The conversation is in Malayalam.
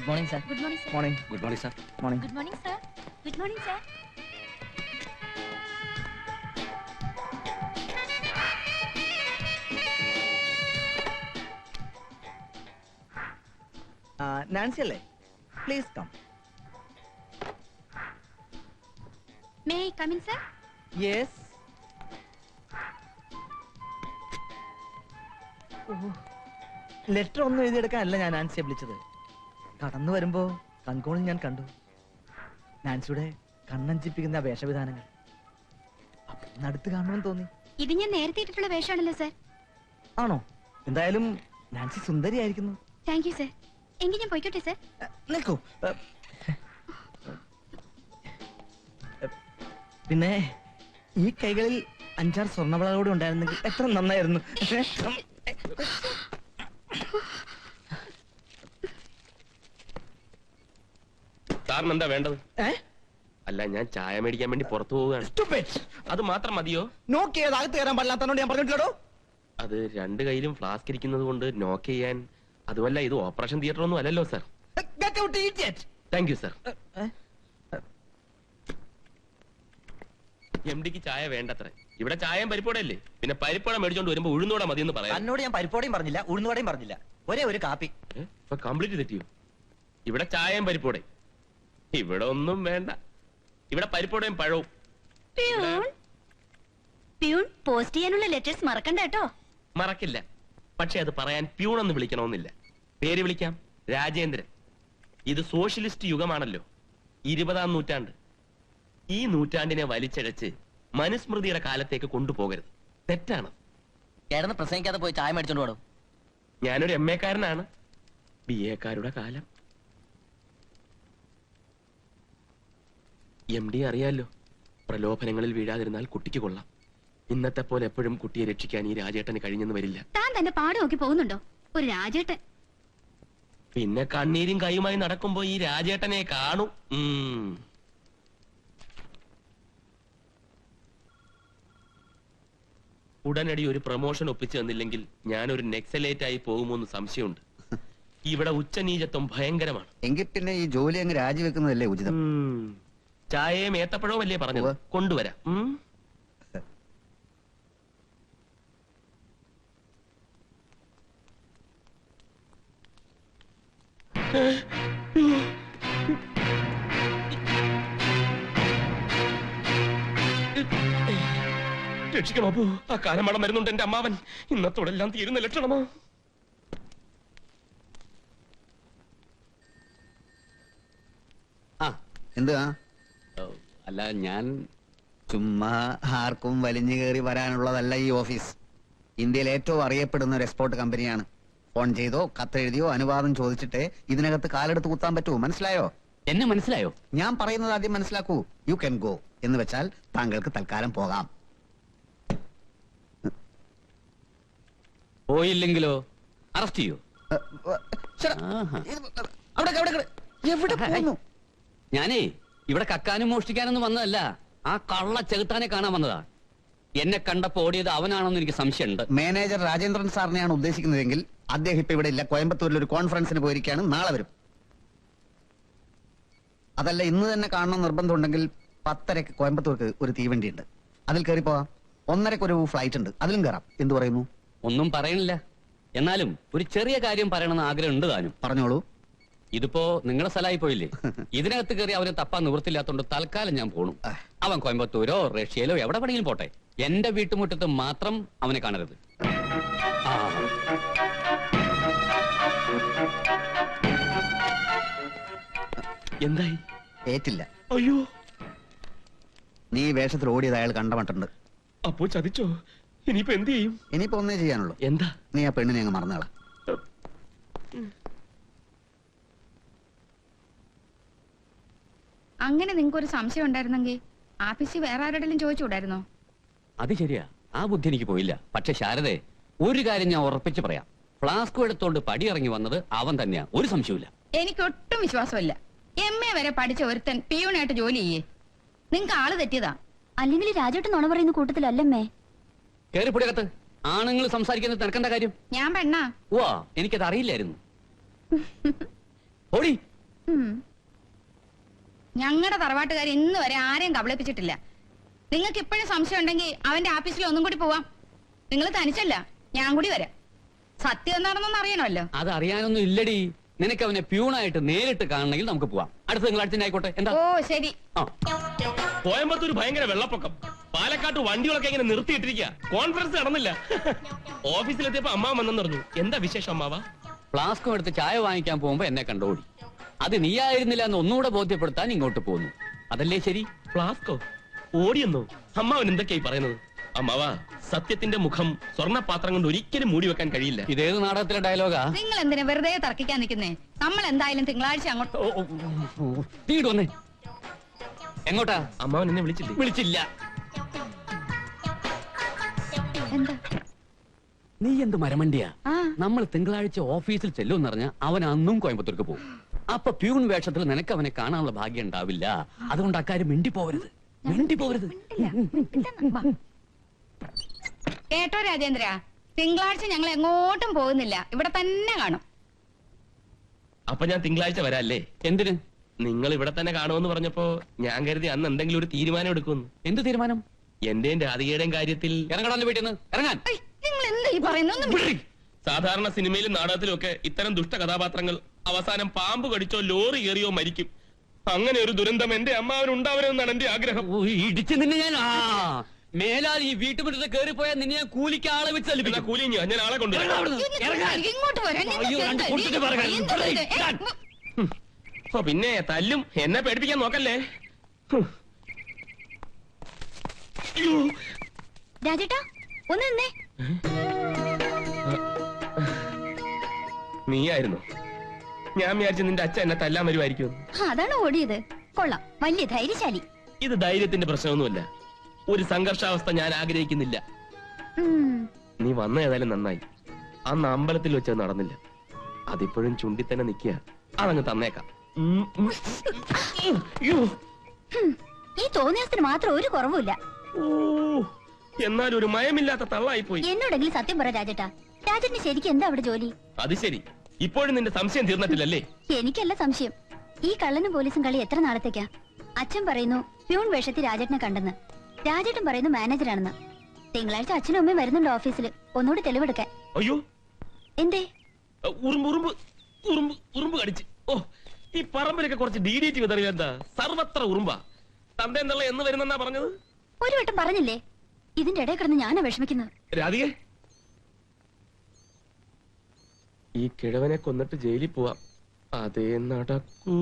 Good morning sir. Good morning sir. Morning. Good morning sir. Morning. Good morning sir. Good morning sir. Nancy അല്ലേ? Please come. May I come in sir? Yes. Letter ഒന്നും എഴുതിയെടുക്കാനല്ല ഞാൻ നാൻസിയെ വിളിച്ചത്. കടന്നു വരുമ്പോ കൺകോണിൽ ഞാൻ കണ്ടു നാൻസിയുടെ കണ്ണഞ്ചിപ്പിക്കുന്ന വേഷവിധാനങ്ങൾ. അപ്പൊ അടുത്ത് കാണണമെന്ന് തോന്നി. ഇത് ഞാൻ നേരത്തെ ഇട്ടിട്ടുള്ള വേഷമാണല്ലോ സർ. ആണോ? എന്തായാലും നാൻസി സുന്ദരിയായിരിക്കുന്നു. Thank you sir. എങ്കിൽ ഞാൻ പോയിക്കോട്ടെ സർ. നിൽക്കൂ. പിന്നെ ഈ കൈകളിൽ 5-6 സ്വർണ്ണവളകളോട് ഉണ്ടായിരുന്നെങ്കിൽ എത്ര നന്നായിരുന്നു. സാറിന് എന്താ വേണ്ടത്? അല്ല, ഞാൻ ചായ മേടിക്കാൻ വേണ്ടി പുറത്തു പോവുകയാണ്. അത് മാത്രം മതിയോ? നോക്കിയത് അകത്ത് കയറാൻ പാടില്ലാത്തതുകൊണ്ട് ഞാൻ പറഞ്ഞിട്ടുള്ളൂ. അത് 2 കയ്യിലും ഫ്ലാസ്ക് ഇരിക്കുന്നത് കൊണ്ട് നോക്ക് ചെയ്യാൻ. അതുമല്ല, ഇത് ഓപ്പറേഷൻ തിയേറ്റർ ഒന്നും അല്ലല്ലോ സാർ. Thank you sir. എംഡിക്ക് ചായ വേണ്ടത്ര. ഇവിടെ ചായയും പരിപ്പോടല്ലേ? പിന്നെ പരിപ്പോട മേടിച്ചോണ്ട് വരുമ്പോ ഉഴുന്നോടെ മതി എന്ന് പറയാം. എന്നോട് ഞാൻ പരിപ്പോടയും പറഞ്ഞില്ല, ഉഴുന്നുവടയും പറഞ്ഞില്ല. ഒരേ ഒരു കാപ്പി. ഇപ്പൊ കംപ്ലീറ്റ് തെറ്റിയോ? ഇവിടെ ചായയും പരിപ്പോടെ. ഇവിടെ ഒന്നും വേണ്ട. ഇവിടെ പരിപ്പോടയും പഴവും. പ്യൂൺ പോസ്റ്റ് ചെയ്യാനുള്ള ലെറ്റേഴ്സ് മറക്കണ്ട കേട്ടോ. മറക്കില്ല. പക്ഷെ അത് പറയാൻ പ്യൂണെന്ന് വിളിക്കണമെന്നില്ല. പേര് വിളിക്കാം, രാജേന്ദ്രൻ. ഇത് സോഷ്യലിസ്റ്റ് യുഗമാണല്ലോ, 20-ാം നൂറ്റാണ്ട്. ഈ നൂറ്റാണ്ടിനെ വലിച്ചഴച്ച് മനുസ്മൃതിയുടെ കാലത്തേക്ക് കൊണ്ടുപോകരുത്. തെറ്റാണ്. ചേട്ടന് പ്രസംഗിക്കാതെ പോയി ചായ മേടിച്ചോണ്ട് പോടും. ഞാനൊരു MA കാരനാണ്. BA കാരുടെ കാലം. MD അറിയാലോ, പ്രലോഭനങ്ങളിൽ വീഴാതിരുന്നാൽ കുട്ടിക്ക് കൊള്ളാം. ഇന്നത്തെ പോലെ എപ്പോഴും കുട്ടിയെ രക്ഷിക്കാൻ ഈ രാജേട്ടന് കഴിഞ്ഞെന്ന് വരില്ല. താൻ തന്നെ പാട് നോക്കി പോകുന്നുണ്ടോ? ഒരു രാജേട്ടൻ. പിന്നെ കണ്ണീരും കൈയുമായി നടക്കുമ്പോ ഈ രാജേട്ടനെ കാണും. ഉടനടി ഒരു പ്രൊമോഷൻ ഒപ്പിച്ചു തന്നില്ലെങ്കിൽ ഞാനൊരു നെക്സലേറ്റ് ആയി പോകുമോന്ന് സംശയമുണ്ട്. ഇവിടെ ഉച്ചനീചത്വം ഭയങ്കരമാണ്. എങ്കിൽ പിന്നെ ഈ ജോലി അങ്ങ് രാജിവെക്കുന്നതല്ലേ ഉചിതം. ചായയും ഏത്തപ്പഴവും അല്ലേ പറഞ്ഞത്? കൊണ്ടുവരാം. രക്ഷിക്കണോ അപ്പോ? ആ കാലമടം വരുന്നുണ്ട് എന്റെ അമ്മാവൻ. ഇന്നത്തോടെല്ലാം തീരുന്ന ലക്ഷണമോ? എന്താ? അല്ല, ഞാൻ ചുമ്മാ ആർക്കും വലിഞ്ഞു കയറി വരാനുള്ളതല്ല ഈ ഓഫീസ്. ഇന്ത്യയിൽ ഏറ്റവും അറിയപ്പെടുന്ന ഒരു എക്സ്പോർട്ട് കമ്പനിയാണ്. ഫോൺ ചെയ്തോ കത്തെഴുതിയോ അനുവാദം ചോദിച്ചിട്ട് ഇതിനകത്ത് കാലെടുത്ത് കുത്താൻ പറ്റൂ. മനസ്സിലായോ? എന്നെ മനസ്സിലായോ? ഞാൻ പറയുന്നത് ആദ്യം മനസ്സിലാക്കൂ. യു ക്യാൻ ഗോ എന്ന് വെച്ചാൽ താങ്കൾക്ക് തൽക്കാലം പോകാം. പോയില്ലെങ്കിലോ അറസ്റ്റ് ചെയ്യോ? എവിടെ പോകുന്നു? ഞാനേ ഇവിടെ കക്കാനും മോഷ്ടിക്കാനൊന്നും വന്നതല്ല. ആ കള്ള ചെകുത്താനെ കാണാൻ വന്നതാ. എന്നെ കണ്ടപ്പോ ഓടിയത് അവനാണെന്ന് എനിക്ക് സംശയമുണ്ട്. മാനേജർ രാജേന്ദ്രൻ സാറിനെയാണ് ഉദ്ദേശിക്കുന്നതെങ്കിൽ അദ്ദേഹം ഇപ്പൊ ഇവിടെ ഇല്ല. കോയമ്പത്തൂരിൽ ഒരു കോൺഫറൻസിന് പോയിരിക്കുകയാണ്. നാളെ വരും. അതല്ല, ഇന്ന് തന്നെ കാണണം നിർബന്ധമുണ്ടെങ്കിൽ 10:30 കോയമ്പത്തൂർക്ക് ഒരു തീവണ്ടി ഉണ്ട്. അതിൽ കയറി പോവാം. 1:30 ഒരു ഫ്ലൈറ്റ് ഉണ്ട്, അതിലും കയറാം. എന്തു പറയുന്നു? ഒന്നും പറയണില്ല. എന്നാലും ഒരു ചെറിയ കാര്യം പറയണമെന്ന് ആഗ്രഹം ഉണ്ട് താനും. പറഞ്ഞോളൂ. ഇതിപ്പോ നിങ്ങളെ സ്ഥലമായി പോയില്ലേ? ഇതിനകത്ത് കയറി അവനെ തപ്പാൻ നിവൃത്തില്ലാത്തോണ്ട് തൽക്കാലം ഞാൻ പോണു. അവൻ കോയമ്പത്തൂരോ റഷ്യയിലോ എവിടെ വേണമെങ്കിലും പോട്ടെ. എന്റെ വീട്ടുമുറ്റത്ത് മാത്രം അവനെ കാണരുത്. എന്തായി? ഏറ്റില്ല. അയ്യോ, നീ വേഷത്തിൽ ഓടിയത് അയാൾ കണ്ടമട്ടുണ്ട്. അപ്പോ ചതിച്ചോ? ഇനിയിപ്പോ എന്ത് ചെയ്യും? ഇനിയിപ്പോ ഒന്നേ ചെയ്യാനുള്ളൂ. എന്താ? നീ ആ പെണ്ണിനെ അങ്ങ് മറന്നോളാം. അങ്ങനെ നിങ്ങൾക്കൊരു സംശയം ഉണ്ടായിരുന്നെങ്കിൽ ആഫീസിൽ വേറെ ആരോടെങ്കിലും ചോദിച്ചുകൂടായിരുന്നോ? അത് ശരിയാ, ആ ബുദ്ധി എനിക്ക് പോയില്ല. പക്ഷെ ശാരദേ, ഒരു കാര്യം ഞാൻ ഉറപ്പിച്ച് പറയാം. ഫ്ലാസ്ക് എടുത്തോണ്ട് പടിയിറങ്ങി വന്നത് അവൻ തന്നെയാ, ഒരു സംശയമില്ല. എനിക്കൊട്ടും വിശ്വാസമില്ല. MA വരെ പഠിച്ച ഒരുത്തൻ പിയൂണായിട്ട് ജോലി ചെയ്യേ. നിങ്ങക്ക് ആള് തെറ്റിയതാ. അല്ലെങ്കിൽ രാജേട്ടൻ നുണ പറയുന്ന കൂട്ടത്തിലല്ലമ്മേ. കേറിപ്പൊടിയകത്ത്. ആണുങ്ങൾ സംസാരിക്കുന്നത് തിരക്കേണ്ട കാര്യം. ഞാൻ പെണ്ണാ. വാ, എനിക്കത് അറിയില്ലായിരുന്നു. ഓടി ഞങ്ങളുടെ തറവാട്ടുകാർ ഇന്ന് വരെ ആരെയും കബളിപ്പിച്ചിട്ടില്ല. നിങ്ങൾക്ക് ഇപ്പോഴും സംശയം ഉണ്ടെങ്കിൽ അവന്റെ ആഫീസിൽ ഒന്നും കൂടി പോവാം. നിങ്ങൾ തനിച്ചല്ല, ഞാൻ കൂടി വരാം. സത്യം എന്താണെന്നൊന്നും അറിയണമല്ലോ. അത് അറിയാനൊന്നും ഇല്ലടി. നിനക്ക് അവനെ പ്യൂണായിട്ട് നേരിട്ട് കാണണമെങ്കിൽ നമുക്ക് പോവാം. അടുത്ത തിങ്കളാഴ്ച ആയിക്കോട്ടെ. എന്താ? ഓ ശരി. ആ. കോയമ്പത്തൂർ ഭയങ്കര വെള്ളപ്പൊക്കം. പാലക്കാട്ട് വണ്ടികളൊക്കെ ഇങ്ങനെ നിർത്തിയിട്ടിരിക്കുക. കോൺഫറൻസ് നടന്നില്ല. ഓഫീസിലെത്തിയപ്പോ അമ്മാവൻ വന്നെന്ന് പറഞ്ഞു. എന്താ വിശേഷം അമ്മാവ? ഫ്ലാസ്കും എടുത്ത് ചായ വാങ്ങിക്കാൻ പോകുമ്പോ എന്നെ കണ്ടോടി. അത് നീയായിരുന്നില്ല എന്ന് ഒന്നുകൂടെ ബോധ്യപ്പെടുത്താൻ ഇങ്ങോട്ട് പോന്നു. അതല്ലേ ശരി? ഫ്ലാസ്കോ? ഓടിയെന്നോ? അമ്മാവൻ എന്തൊക്കെയായി പറയുന്നത്? അമ്മാവ, സത്യത്തിന്റെ മുഖം സ്വർണ്ണപാത്രം കൊണ്ട് ഒരിക്കലും മൂടി വെക്കാൻ കഴിയില്ല. ഇതേത് നാടകത്തിലെ ഡയലോഗാ? നിങ്ങൾ എന്തിനാ വെറുതെ തർക്കിക്കാൻ നിൽക്കുന്നേ? നമ്മൾ എന്തായാലും തിങ്കളാഴ്ച അങ്ങോട്ട്. തീട് വന്നേ. എങ്ങോട്ടാ? അമ്മാവൻ എന്നെ വിളിച്ചില്ലേ? വിളിച്ചില്ല. എന്താ? നീ എന്ത് മരമണ്ടിയാ? ആ. നമ്മൾ തിങ്കളാഴ്ച ഓഫീസിൽ ചെല്ലുമെന്ന് പറഞ്ഞ അവൻ അന്നും കോയമ്പത്തൂർക്ക് പോകും. അപ്പൊ പ്യൂൺ വേഷത്തിൽ നിനക്ക് അവനെ കാണാനുള്ള ഭാഗ്യം ഉണ്ടാവില്ല. അതുകൊണ്ട് അക്കാര്യം മിണ്ടി പോവരുത്. മിണ്ടി പോവരുത്. കേട്ടോ രാജേന്ദ്ര, തിങ്കളാഴ്ച ഞങ്ങൾ എങ്ങോട്ടും പോകുന്നില്ല, ഇവിടെ തന്നെ കാണും. അപ്പൊ ഞാൻ തിങ്കളാഴ്ച വരാല്ലേ? എന്തിന്? നിങ്ങൾ ഇവിടെ തന്നെ കാണുമെന്ന് പറഞ്ഞപ്പോ ഞാൻ കരുതി അന്ന് എന്തെങ്കിലും ഒരു തീരുമാനം എടുക്കുമെന്ന്. എന്ത് തീരുമാനം? എന്റെയും രാധികയുടെയും കാര്യത്തിൽ ഇറങ്ങടാ വീട്ടിൽ നിന്ന്. ഇറങ്ങാൻ. ഐ, നിങ്ങൾ എന്താ ഈ പറയുന്നത്? സാധാരണ സിനിമയിലും നാടകത്തിലും ഒക്കെ ഇത്തരം ദുഷ്ട കഥാപാത്രങ്ങൾ അവസാനം പാമ്പ് കടിച്ചോ ലോറി കയറിയോ മരിക്കും. അങ്ങനെ ഒരു ദുരന്തം എന്റെ അമ്മാവന് ഉണ്ടാവരുമെന്നാണ് എന്റെ ആഗ്രഹം. ഇടിച്ച് നിന്നെ ഞാൻ മേലാൽ ഈ വീട്ടുമുറ്റത്ത് കയറിപ്പോയാൽ നിന്നെ ഞാൻ കൂലിക്ക് ആളെ വെച്ച് എന്നാ തല്ലിപ്പിക്കും. കൂലിഞ്ഞു ഞാൻ ആളെ കൊണ്ടുവരാം. ഇങ്ങോട്ട് വരാൻ നിങ്ങൾക്ക് അയ്യോ, രണ്ട് എന്താ? കൊടുത്തിട്ട് പറയാം. എന്താ ഇത്? ഞാൻ. ഓ പിന്നെ തല്ലും. എന്നെ പേടിപ്പിക്കാൻ നോക്കല്ലേ. ഹും. അയ്യോ. രാജേട്ടാ ഒന്ന് നിന്നേ. നീയായിരുന്നു. ഞാൻ വിചാരിച്ചു നിന്റെ അച്ഛൻ എന്നെ തല്ലാൻ വരുമായിരിക്കും. അതാണ് ഓടിയത്. കൊള്ളാം, വലിയ ധൈര്യശാലി. ഇത് ധൈര്യത്തിന്റെ പ്രശ്നമൊന്നുമല്ല. ഒരു സംഘർഷാവസ്ഥ ഞാൻ ആഗ്രഹിക്കുന്നില്ല. ഉം. നീ വന്ന ഏതായാലും നന്നായി. അന്ന് അമ്പലത്തിൽ വെച്ചത് നടന്നില്ല. അതിപ്പോഴും ചുണ്ടി തന്നെ നിൽക്കുക. അതങ്ങ് തന്നേക്കാം. അയ്യോ. ഈ തോന്നിയത്തിന് മാത്രം ഒരു കുറവുമില്ല. ഓ, എന്നാലും ഒരു മയമില്ലാത്ത തള്ളായി പോയി. എന്നോടെങ്കിലും സത്യം പറ രാജേട്ടാ, രാജേട്ടിന് ശരിക്കും എന്താ അവിടെ ജോലി? അത് ശരി. ഇപ്പോഴും നിന്റെ സംശയം തീർന്നിട്ടില്ലല്ലേ? എനിക്കല്ല സംശയം. ഈ കള്ളനും പോലീസും കളി എത്ര നാളത്തേക്കാ? അച്ഛൻ പറയുന്നു പ്യൂൺ വേഷത്തിൽ രാജേട്ടനെ കണ്ടെന്ന്. രാജേട്ടൻ പറയുന്നു മാനേജറാണെന്ന്. തിങ്കളാഴ്ച അച്ഛനും അമ്മയും വരുന്നുണ്ട് ഓഫീസിൽ, ഒന്നുകൂടി തെളിവെടുക്കാൻ. അയ്യോ, എന്തേ? ഉറുമ്പ് ഉറുമ്പ് ഉറുമ്പ് ഉറുമ്പ് കടിച്ച്. ഓ, ഈ പറമ്പിലൊക്കെ കുറച്ച് DDT വിതറിയ എന്താ? സർവത്ര ഉറുമ്പാ. തന്റെ എന്നുള്ള എന്ന് വരുന്നെന്നാ പറഞ്ഞത്? ഒരു വട്ടം പറഞ്ഞില്ലേ? ഇതിന്റെ ഇടയിൽ കിടന്ന് ഞാനാ വിഷമിക്കുന്നത്. രാധികേ, ഈ കിഴവനെ കൊന്നിട്ട് ജയിലിൽ പോവാം. അതേ നടക്കൂ.